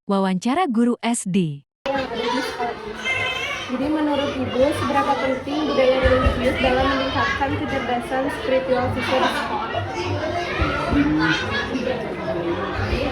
Wawancara guru SD. Jadi menurut Ibu, seberapa penting budaya religius dalam meningkatkan kecerdasan spiritual siswa di sekolah?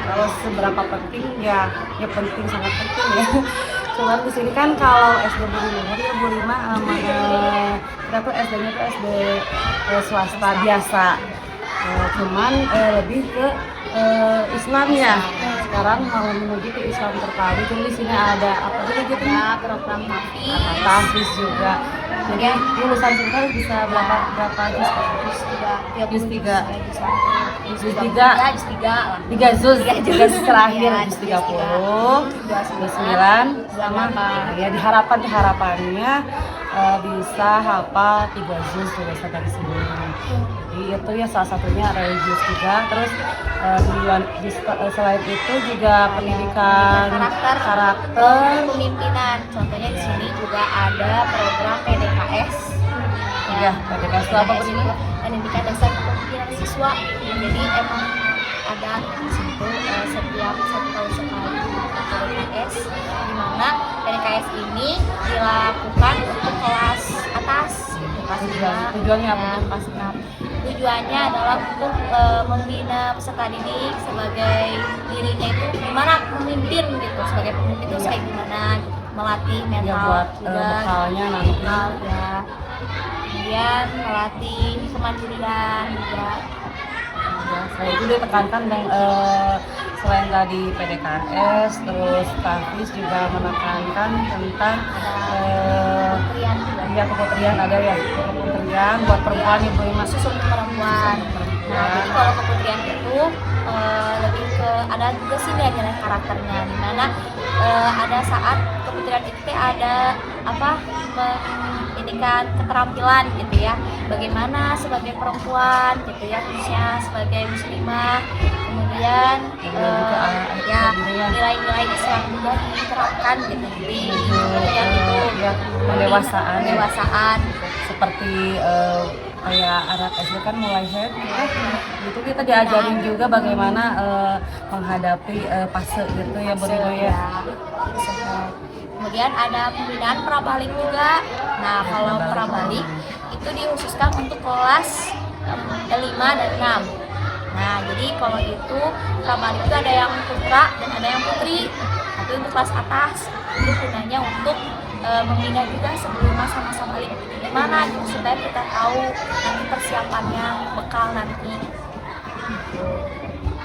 Kalau seberapa penting ya penting, sangat penting ya. Cuman di sini kan kalau SD Bu Rima ya Bu Rima kita tuh SD-nya tuh SD swasta biasa. Cuman lebih ke Islamnya. Sekarang mau menuju ke Islam terpadu. Jadi di sini ada apa juga gitu ya, program tahfiz juga. Jadi lulusan kita bisa berapa juz? Juz 3 juz terakhir juz 30 juz 9 sama ya harapannya bisa hafal 3 juz dari sini. Jadi itu ya salah satunya religius juga. Terus selain itu juga pendidikan karakter kepemimpinan. Contohnya di sini juga ada program PDKS. Ya, PDKS itu apa ini? Pendidikan dasar kepemimpinan siswa. Jadi emang ada di situ setiap 1 tahun sekali PDKS, di mana PDKS ini dilakukan untuk kelas atas. Tujuannya apa? Kelas 6. Tujuannya adalah untuk membina peserta didik sebagai dirinya itu gimana memimpin gitu, sebagai pemimpin itu kayak gimana gitu. Melatih mental ya, buat juga bekalnya nanti ya. Kemudian melatih kemandirian juga. Saya itu ditekankan dan selain tadi PDKS, terus tahfiz juga menekankan tentang keputrian ada ya, keputrian buat perempuan ya Bu Rima, khusus untuk perempuan. Nah, jadi kalau keputrian itu lebih ke ada juga sih nilai-nilai karakternya, di mana ada saat keputrian itu ada menjadikan keterampilan gitu ya, bagaimana sebagai perempuan gitu ya, khususnya sebagai muslimah. Kemudian nilai-nilai Islam juga diterapkan gitu di kemudian itu ya, pendewasaan seperti kayak anak SD kan mulai head ya, itu kita diajarin juga bagaimana menghadapi fase gitu ya Bu Rima ya. Kemudian ada pembinaan prabalik juga. Nah, kalau prabalik itu dikhususkan untuk kelas 5 dan 6. Nah, jadi kalau itu prabalik itu ada yang putra dan ada yang putri. Tapi untuk kelas atas itu gunanya untuk membina juga sebelum masa-masa balik gimana gitu, supaya kita tahu nanti persiapannya, bekal nanti.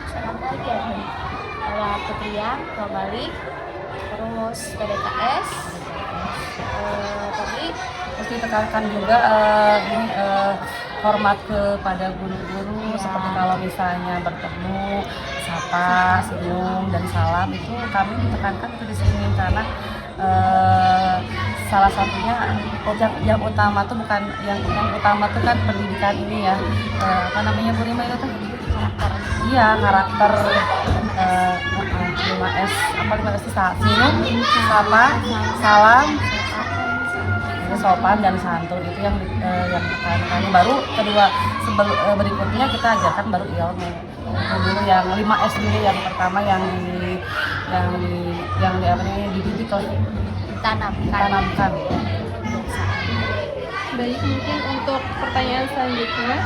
Sama lagi ya, ada putrian, prabalik, terus PDKS, tadi Terus ditekankan juga hormat kepada guru-guru, seperti kalau misalnya bertemu, sapa, senyum dan salam itu kami ditekankan itu di sini karena salah satunya yang utama tuh bukan yang utama tuh kan pendidikan ini ya, apa namanya Bu Rima itu tuh karakter 5S itu senyum, sapa, salam, Jadi sopan dan santun itu yang tekanannya. Baru kedua berikutnya kita ajarkan baru ilmu. Dulu yang 5S dulu, yang pertama yang di apa namanya, dididik lah, ditanamkan. Baik, mungkin untuk pertanyaan selanjutnya,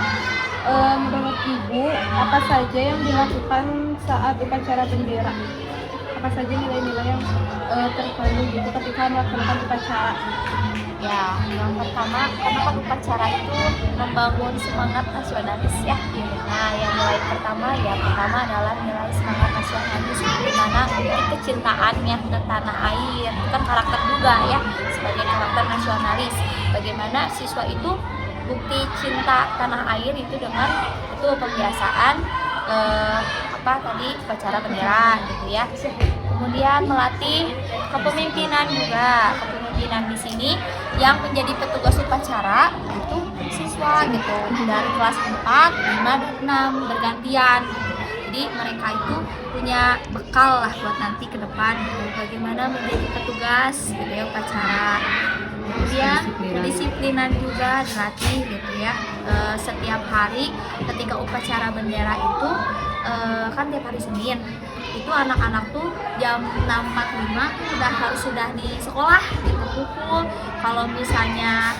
menurut Ibu, apa saja yang dilakukan saat upacara bendera? Apa saja nilai-nilai yang terkandung gitu ketika melaksanakan upacara? Ya, yang pertama, karena kan upacara itu membangun semangat nasionalis ya. Nah, yang nilai pertama adalah nilai semangat nasionalis, di mana bukti kecintaannya ke tanah air, bukan karakter juga ya, sebagai karakter nasionalis. Bagaimana siswa itu bukti cinta tanah air itu dengan itu pembiasaan upacara bendera gitu ya. Kemudian melatih kepemimpinan juga. Kepemimpinan di sini yang menjadi petugas upacara itu siswa gitu dari kelas 4, 5, dan 6 bergantian. Jadi mereka itu punya bekal lah buat nanti ke depan gitu, bagaimana menjadi petugas gitu ya upacara. Kemudian kedisiplinan juga dilatih gitu ya. Setiap hari ketika upacara bendera itu kan tiap hari Senin itu anak-anak tuh jam 6.45 sudah di sekolah gitu, pukul. Kalau misalnya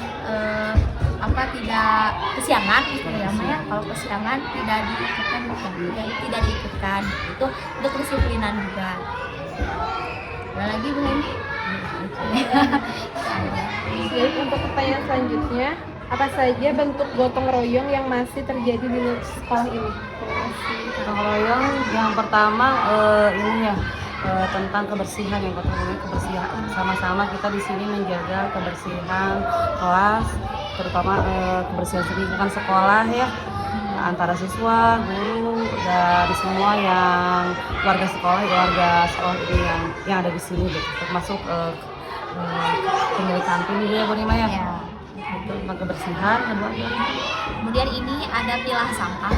tidak kesiangan gitu ya Maya, kalau kesiangan tidak diikutkan itu untuk kedisiplinan juga. Ada lagi Bu Heni? Baik, untuk pertanyaan selanjutnya, apa saja bentuk gotong royong yang masih terjadi di sekolah ini? Gotong royong yang pertama ini ya, tentang kebersihan, yang gotong royong kebersihan. Sama-sama kita di sini menjaga kebersihan kelas, terutama kebersihan lingkungan sekolah ya, antara siswa, guru, dan semua yang warga sekolah ini yang ada di sini gitu. Termasuk pemilik kantin juga ya Bu Nima ya. Itu tentang kebersihan. Kemudian ini ada pilah sampah.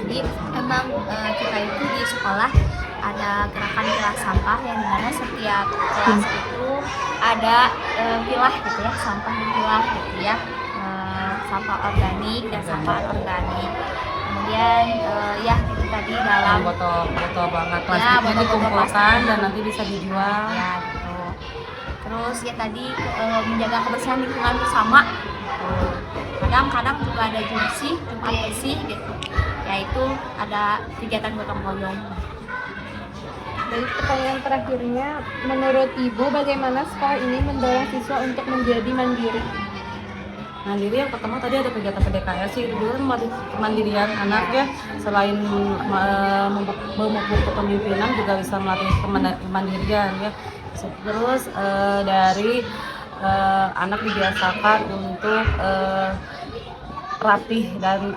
Jadi memang kita itu di sekolah ada gerakan pilah sampah yang dimana setiap kelas itu ada pilah gitu ya, sampah dipilah gitu ya, sampah organik dan sampah anorganik. Kemudian ya itu tadi dalam botol plastiknya dikumpulkan dan nanti bisa dijual. Ya gitu. Terus ya tadi menjaga kebersihan lingkungan bersama. Kadang-kadang juga ada Jumat bersih gitu. Yaitu ada kegiatan gotong royong. Dari pertanyaan terakhirnya, menurut Ibu bagaimana sekolah ini mendorong siswa untuk menjadi mandiri? Mandiri yang pertama tadi ada kegiatan PDKS sih, itu juga kan melatih kemandirian anak ya. Selain memupuk kepemimpinan juga bisa melatih kemandirian ya. Terus dari anak dibiasakan untuk rapih dan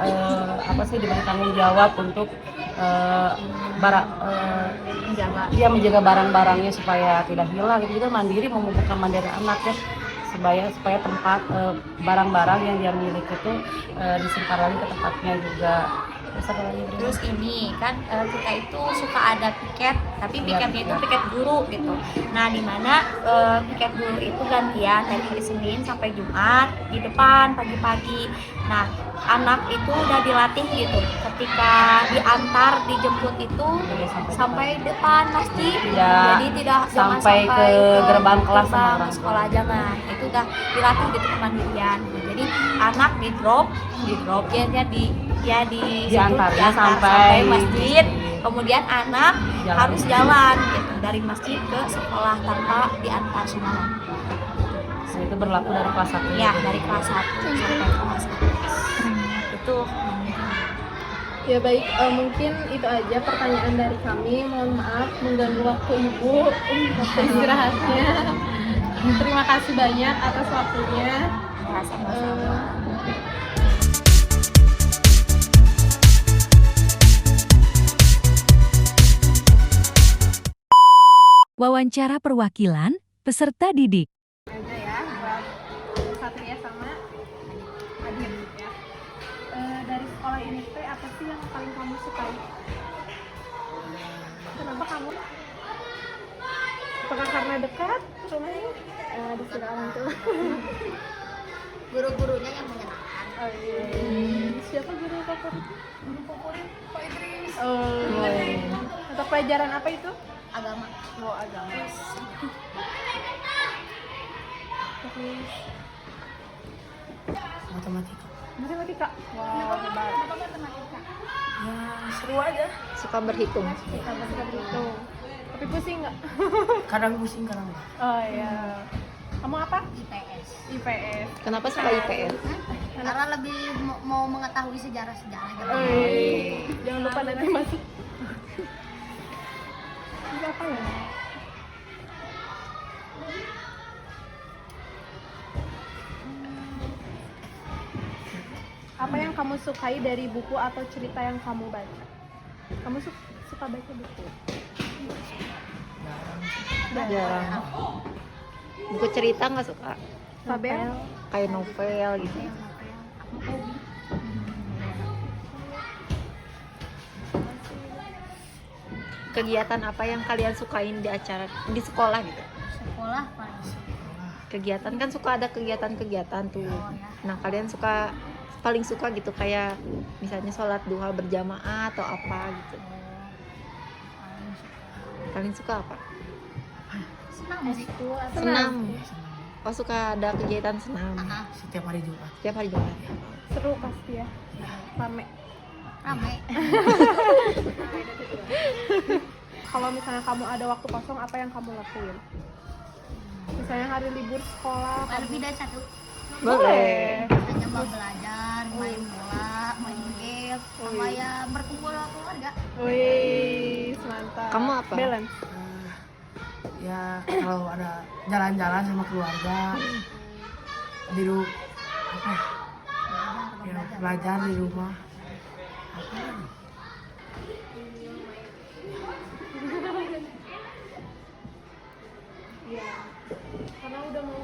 diberi tanggung jawab untuk menjaga barang-barangnya supaya tidak hilang. Itu juga mandiri, memupukkan mandiri anak ya, supaya tempat barang-barang yang dia miliki itu disimpan lagi ke tempatnya juga. Terus ini kan kita itu suka ada piket, tapi piketnya itu piket guru gitu. Nah dimana piket guru itu gantian dari hari Senin sampai Jumat di depan pagi-pagi. Nah anak itu udah dilatih gitu, ketika diantar dijemput itu sampai depan masjid, jadi jangan sampai ke gerbang kelas sekolah, jangan. Itu udah dilatih gitu kemandirian. Jadi anak di drop diantarnya sampai masjid, kemudian anak harus jalan gitu dari masjid ke sekolah tanpa diantar semua. Nah, itu berlaku dari kelas 1 ya, dari kelas 1 sampai kelas 4 itu. Ya baik, mungkin itu aja pertanyaan dari kami. Mohon maaf mengganggu waktu Ibu untuk istirahatnya. Terima kasih banyak atas waktunya. Wawancara perwakilan peserta didik. Aja ya buat Satria sama Adin ya. Dari sekolah ini teh apa sih yang paling kamu sukai? Kenapa kamu? Apakah karena dekat rumahnya? Disuruh orang tua. Guru-gurunya yang menyenangkan. Oh iya. Siapa guru favorit? Guru favorit Pak Idris. Oh. Untuk pelajaran apa itu? Agama. Oh, agama. Terus Matematika. matematika. Wow, hebat. Kenapa matematika? Ya seru aja. Suka berhitung. Kita bisa berhitung. Tapi pusing nggak? Kadang pusing, kadang enggak. Oh iya. Kamu apa? IPS. IPS. Kenapa suka IPS? Karena lebih mau mengetahui sejarah-sejarah gitu. Oh, iya. Jangan lupa nanti masuk. Ini apa ya? Apa yang kamu sukai dari buku atau cerita yang kamu baca? Kamu suka baca buku? Jarang. Buku cerita nggak suka. Fabel? Kayak novel gitu. Kegiatan apa yang kalian sukain di acara di sekolah gitu? Sekolah paling Kegiatan kan suka ada kegiatan-kegiatan tuh. Oh, ya. Nah, kalian suka paling suka gitu kayak misalnya sholat duha berjamaah atau apa gitu. paling suka. Kalian suka apa? Senang sih. Senam. Oh, suka ada kegiatan senam. Setiap hari Jumat. Tiap hari Jumat. Seru pasti ya. Rame. Rame. Kalau misalnya kamu ada waktu kosong, apa yang kamu lakuin? Misalnya hari libur sekolah. Lebih dari satu. Boleh. Hanya mau belajar, main bola, main game, sama ya berkumpul sama keluarga. Wih, mantap. Kamu apa? Balance. Ya kalau ada jalan-jalan sama keluarga di rumah apa ya, belajar di rumah apa lagi? Iya. Karena udah mau